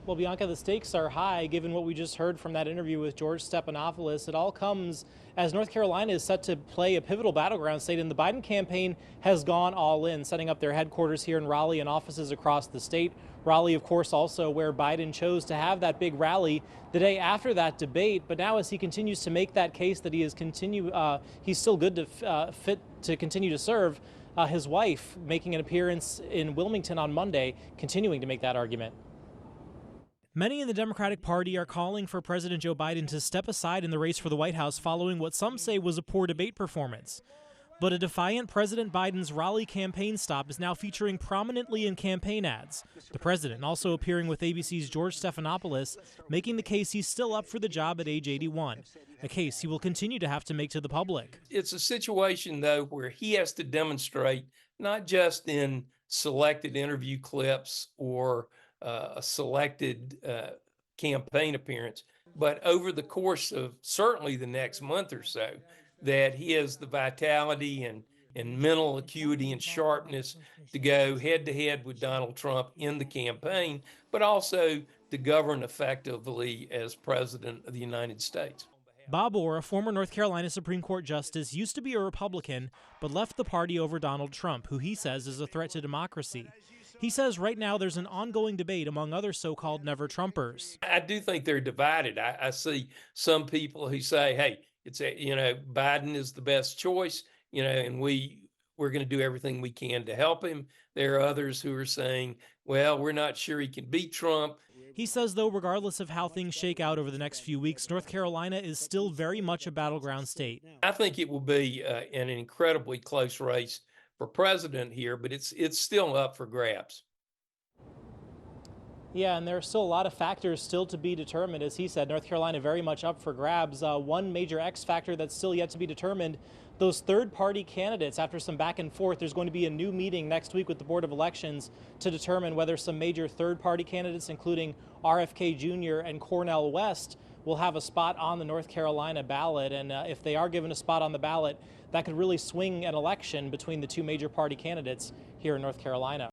Well, Bianca, the stakes are high given what we just heard from that interview with George Stephanopoulos. It all comes as North Carolina is set to play a pivotal battleground state, and the Biden campaign has gone all in, setting up their headquarters here in Raleigh and offices across the state. Raleigh, of course, also where Biden chose to have that big rally the day after that debate. But now, as he continues to make that case that he's still good to fit to continue to serve. His wife making an appearance in Wilmington on Monday, continuing to make that argument. Many in the Democratic Party are calling for President Joe Biden to step aside in the race for the White House following what some say was a poor debate performance. But a defiant President Biden's Raleigh campaign stop is now featuring prominently in campaign ads. The president also appearing with ABC's George Stephanopoulos, making the case he's still up for the job at age 81, a case he will continue to have to make to the public. It's a situation, though, where he has to demonstrate not just in selected interview clips or a selected campaign appearance, but over the course of certainly the next month or so, that he has the vitality and mental acuity and sharpness to go head to head with Donald Trump in the campaign, but also to govern effectively as president of the United States. Bob Orr, a former North Carolina Supreme Court justice, used to be a Republican, but left the party over Donald Trump, who he says is a threat to democracy. He says right now there's an ongoing debate among other so-called never-Trumpers. I do think they're divided. I see some people who say, hey, Biden is the best choice, and we're going to do everything we can to help him. There are others who are saying, well, we're not sure he can beat Trump. He says, though, regardless of how things shake out over the next few weeks, North Carolina is still very much a battleground state. I think it will be an incredibly close race for president here, but it's still up for grabs. Yeah, and there are still a lot of factors still to be determined. As he said, North Carolina very much up for grabs. One major X factor that's still yet to be determined, those third-party candidates. After some back and forth, there's going to be a new meeting next week with the Board of Elections to determine whether some major third-party candidates, including RFK Jr. and Cornel West, will have a spot on the North Carolina ballot. And if they are given a spot on the ballot, that could really swing an election between the two major party candidates here in North Carolina.